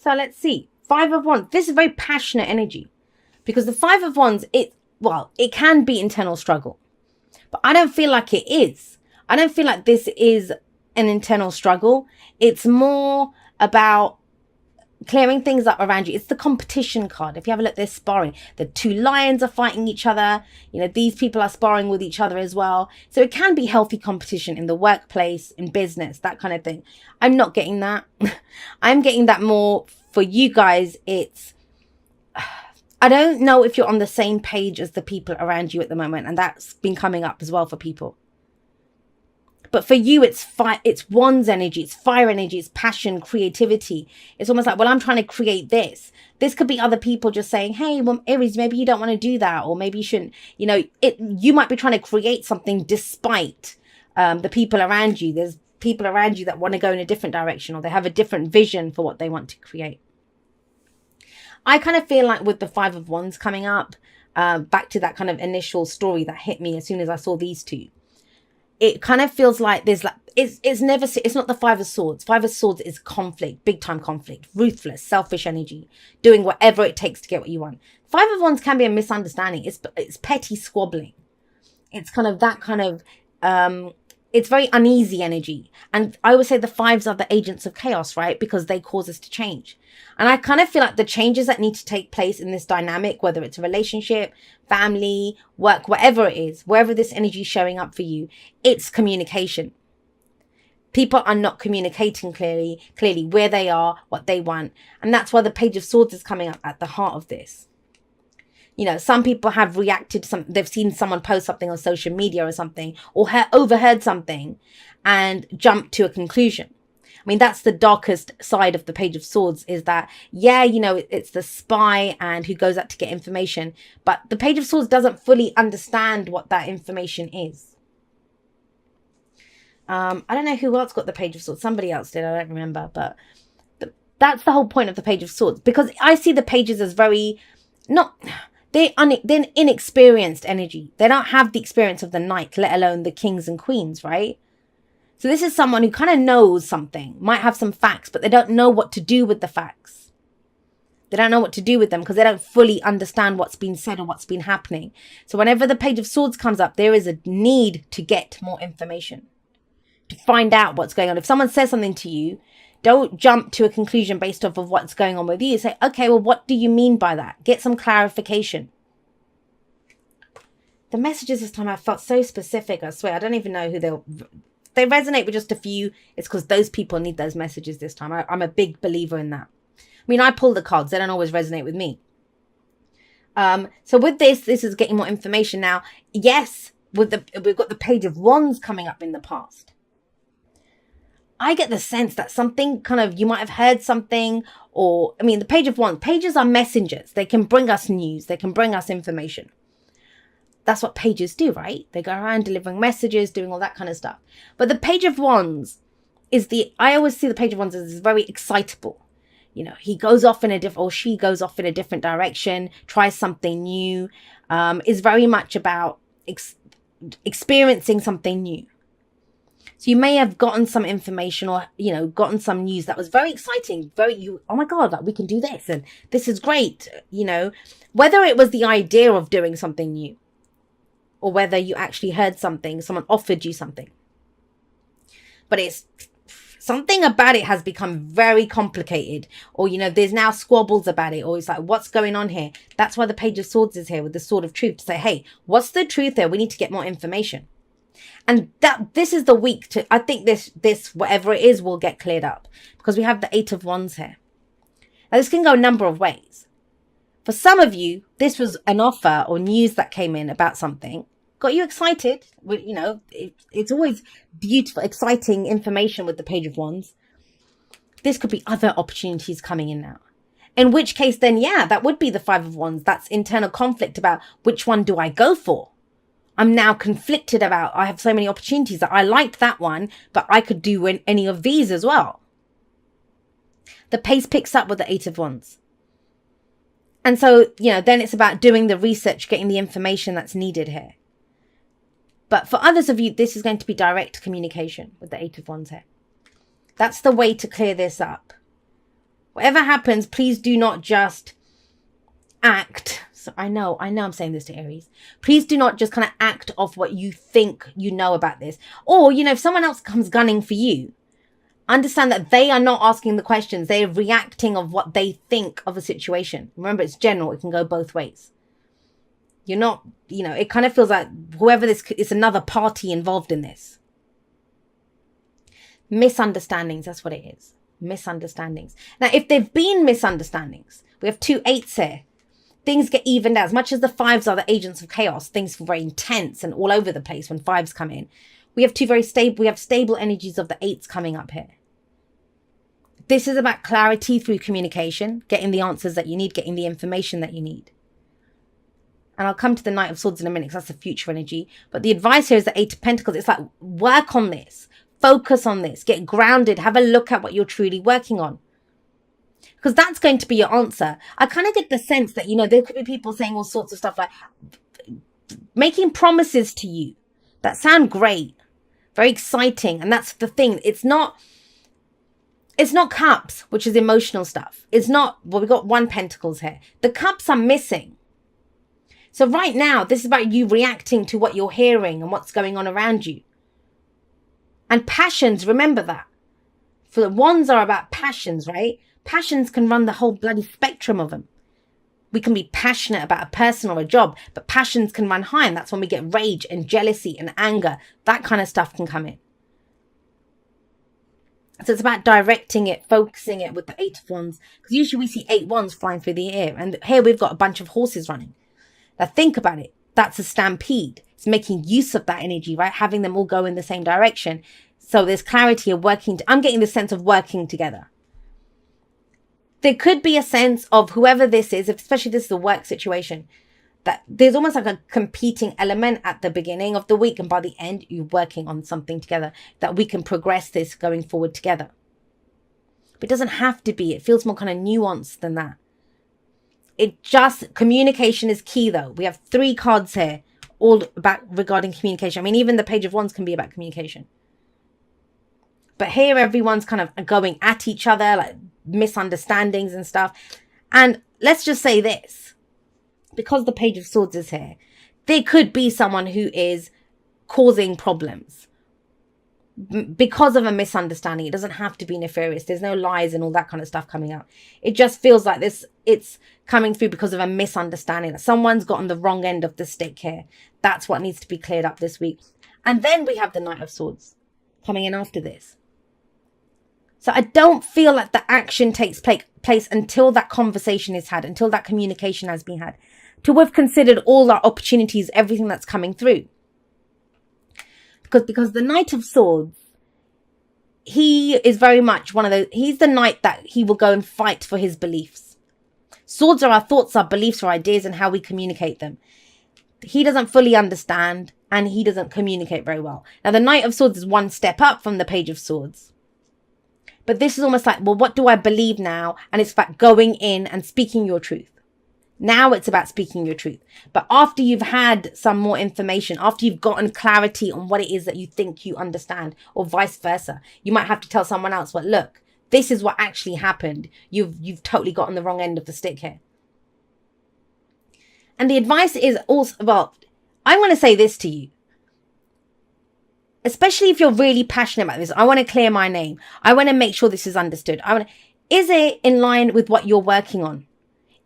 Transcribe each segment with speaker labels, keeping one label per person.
Speaker 1: So let's see. Five of Wands. This is very passionate energy, because the Five of Wands, it can be internal struggle, but I don't feel like it is. I don't feel like this is an internal struggle. It's more about clearing things up around you. It's the competition card. If you have a look, they're sparring. The two lions are fighting each other. You know, these people are sparring with each other as well. So it can be healthy competition in the workplace, in business, that kind of thing. I'm not getting that. I'm getting that more for you guys. It's, I don't know if you're on the same page as the people around you at the moment. And that's been coming up as well for people. But for you, it's Wands energy, it's fire energy, it's passion, creativity. It's almost like, well, I'm trying to create this. This could be other people just saying, hey, well, Aries, maybe you don't want to do that. Or maybe you shouldn't, you know, you might be trying to create something despite the people around you. There's people around you that want to go in a different direction, or they have a different vision for what they want to create. I kind of feel like with the Five of Wands coming up, back to that kind of initial story that hit me as soon as I saw these two. It kind of feels like there's like, it's not the Five of Swords. Five of Swords is conflict, big time conflict, ruthless, selfish energy, doing whatever it takes to get what you want. Five of Wands can be a misunderstanding. It's petty squabbling. It's kind of that kind of, it's very uneasy energy. And I would say the fives are the agents of chaos, right? Because they cause us to change. And I kind of feel like the changes that need to take place in this dynamic, whether it's a relationship, family, work, whatever it is, wherever this energy is showing up for you, it's communication. People are not communicating clearly where they are, what they want. And that's why the Page of Swords is coming up at the heart of this. You know, some people have reacted to something. They've seen someone post something on social media or something, or overheard something and jumped to a conclusion. I mean, that's the darkest side of the Page of Swords, is that, yeah, you know, it's the spy and who goes out to get information. But the Page of Swords doesn't fully understand what that information is. I don't know who else got the Page of Swords. Somebody else did. I don't remember. But that's the whole point of the Page of Swords. Because I see the pages as very, they're inexperienced energy. They don't have the experience of the knight, let alone the kings and queens, right? So this is someone who kind of knows something, might have some facts, but they don't know what to do with the facts. They don't know what to do with them because they don't fully understand what's been said or what's been happening. So whenever the Page of Swords comes up, there is a need to get more information, to find out what's going on. If someone says something to you, don't jump to a conclusion based off of what's going on with you. Say, okay, well, what do you mean by that? Get some clarification. The messages this time I felt so specific, I swear. I don't even know who they resonate with just a few. It's because those people need those messages this time. I'm a big believer in that. I mean, I pull the cards. They don't always resonate with me. So with this is getting more information. Now, yes, we've got the Page of Wands coming up in the past. I get the sense that something kind of, you might have heard something, or, I mean, the Page of Wands, pages are messengers. They can bring us news. They can bring us information. That's what pages do, right? They go around delivering messages, doing all that kind of stuff. But the Page of Wands is I always see the Page of Wands as very excitable. You know, he goes off in a different, or she goes off in a different direction, tries something new, is very much about experiencing something new. So you may have gotten some information, or, you know, gotten some news that was very exciting, oh my God, like, we can do this and this is great. You know, whether it was the idea of doing something new, or whether you actually heard something, someone offered you something. But it's something about it has become very complicated, or, you know, there's now squabbles about it, or it's like, what's going on here? That's why the Page of Swords is here with the Sword of Truth, to say, hey, what's the truth here? We need to get more information. And this is the week to, I think this, whatever it is, will get cleared up, because we have the Eight of Wands here. Now, this can go a number of ways. For some of you, this was an offer or news that came in about something, got you excited. You know, it's always beautiful, exciting information with the Page of Wands. This could be other opportunities coming in now. In which case, then, yeah, that would be the Five of Wands. That's internal conflict about which one do I go for? I'm now conflicted about, I have so many opportunities that I liked that one, but I could do any of these as well. The pace picks up with the Eight of Wands. And so, you know, then it's about doing the research, getting the information that's needed here. But for others of you, this is going to be direct communication with the Eight of Wands here. That's the way to clear this up. Whatever happens, please do not just act. So I know I'm saying this to Aries. Please do not just kind of act off what you think you know about this. Or, if someone else comes gunning for you, understand that they are not asking the questions. They're reacting of what they think of a situation. Remember, it's general. It can go both ways. You're not, it kind of feels like whoever this is, another party involved in this. Misunderstandings, that's what it is. Misunderstandings. Now, if there've been misunderstandings, we have 2 8s here. Things get evened out. As much as the 5s are the agents of chaos, things feel very intense and all over the place when 5s come in. We have stable energies of the 8s coming up here. This is about clarity through communication, getting the answers that you need, getting the information that you need. And I'll come to the Knight of Swords in a minute because that's the future energy. But the advice here is the 8 of Pentacles. It's like, work on this. Focus on this. Get grounded. Have a look at what you're truly working on. Because that's going to be your answer. I kind of get the sense that, there could be people saying all sorts of stuff like making promises to you that sound great, very exciting. And that's the thing. It's not cups, which is emotional stuff. It's not, we've got 1 Pentacles here. The cups are missing. So right now, this is about you reacting to what you're hearing and what's going on around you. And passions, remember that. For the wands are about passions, right? Passions can run the whole bloody spectrum of them. We can be passionate about a person or a job, but passions can run high, and that's when we get rage and jealousy and anger. That kind of stuff can come in. So it's about directing it, focusing it with the 8 of Wands. Because usually we see 8 wands flying through the air. And here we've got a bunch of horses running. Now think about it. That's a stampede. It's making use of that energy, right? Having them all go in the same direction. So there's clarity of working. I'm getting the sense of working together. There could be a sense of whoever this is, especially if this is a work situation, that there's almost like a competing element at the beginning of the week. And by the end, you're working on something together that we can progress this going forward together. But it doesn't have to be. It feels more kind of nuanced than that. Communication is key though. We have 3 cards here, all about regarding communication. I mean, even the Page of Wands can be about communication. But here everyone's kind of going at each other, like misunderstandings and stuff. And let's just say this, because the Page of Swords is here, there could be someone who is causing problems because of a misunderstanding. It doesn't have to be nefarious. There's no lies and all that kind of stuff coming out. It just feels like it's coming through because of a misunderstanding, that someone's gotten the wrong end of the stick here. That's what needs to be cleared up this week. And then we have the Knight of Swords coming in after this. So I don't feel like the action takes place until that conversation is had, until that communication has been had, till we've considered all our opportunities, everything that's coming through. Because the Knight of Swords, he is very much one of those, he's the knight that he will go and fight for his beliefs. Swords are our thoughts, our beliefs, our ideas, and how we communicate them. He doesn't fully understand, and he doesn't communicate very well. Now, the Knight of Swords is 1 step up from the Page of Swords. But this is almost like, well, what do I believe now? And it's about going in and speaking your truth. Now it's about speaking your truth. But after you've had some more information, after you've gotten clarity on what it is that you think you understand, or vice versa, you might have to tell someone else, well, look, this is what actually happened. You've totally gotten the wrong end of the stick here. And the advice is also, well, I want to say this to you. Especially if you're really passionate about this, I want to clear my name. I want to make sure this is understood. Is it in line with what you're working on?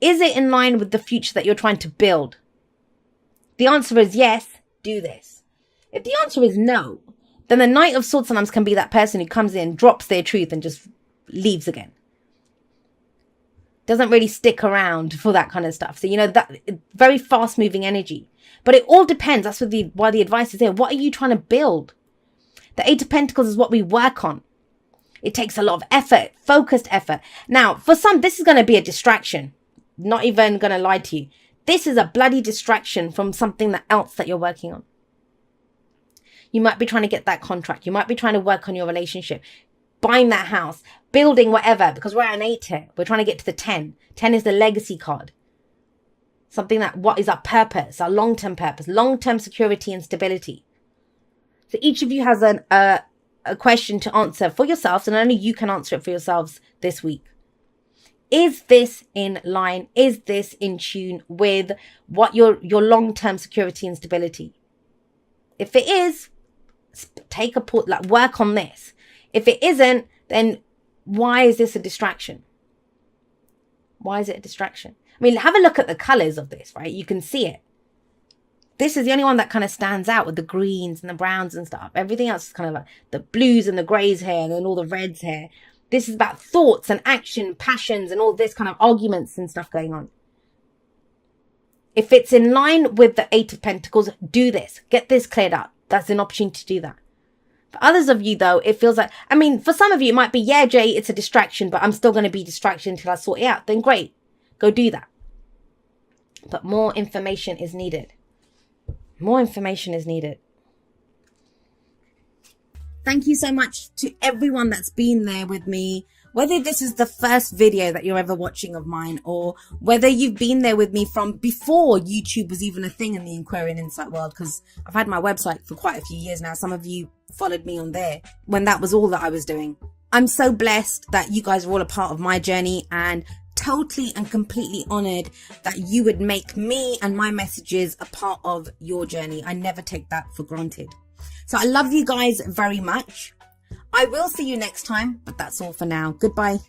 Speaker 1: Is it in line with the future that you're trying to build? The answer is yes, do this. If the answer is no, then the Knight of Swords sometimes can be that person who comes in, drops their truth and just leaves again. Doesn't really stick around for that kind of stuff. So, that very fast moving energy. But it all depends. That's why the advice is here. What are you trying to build? The 8 of Pentacles is what we work on. It takes a lot of effort, focused effort. Now, for some, this is going to be a distraction. Not even going to lie to you. This is a bloody distraction from something else that you're working on. You might be trying to get that contract. You might be trying to work on your relationship, buying that house, building whatever, because we're at an 8 here. We're trying to get to the 10. 10 is the legacy card. Something what is our purpose, our long-term purpose, long-term security and stability. So each of you has a question to answer for yourselves, and only you can answer it for yourselves this week. Is this in line? Is this in tune with what your long-term security and stability? If it is, take a pause, like work on this. If it isn't, then why is this a distraction? Why is it a distraction? I mean, have a look at the colors of this, right? You can see it. This is the only one that kind of stands out with the greens and the browns and stuff. Everything else is kind of like the blues and the grays here and then all the reds here. This is about thoughts and action, passions and all this kind of arguments and stuff going on. If it's in line with the Eight of Pentacles, do this. Get this cleared up. That's an opportunity to do that. For others of you, though, it feels like, I mean, for some of you, it might be, yeah, Jay, it's a distraction, but I'm still going to be distraction until I sort it out. Then great. Go do that. But more information is needed. More information is needed. Thank you so much to everyone that's been there with me. Whether this is the first video that you're ever watching of mine, or whether you've been there with me from before YouTube was even a thing in the Aquarian Insight world, because I've had my website for quite a few years now. Some of you followed me on there when that was all that I was doing. I'm so blessed that you guys are all a part of my journey, and totally and completely honored that you would make me and my messages a part of your journey. I never take that for granted. So I love you guys very much. I will see you next time, but that's all for now. Goodbye.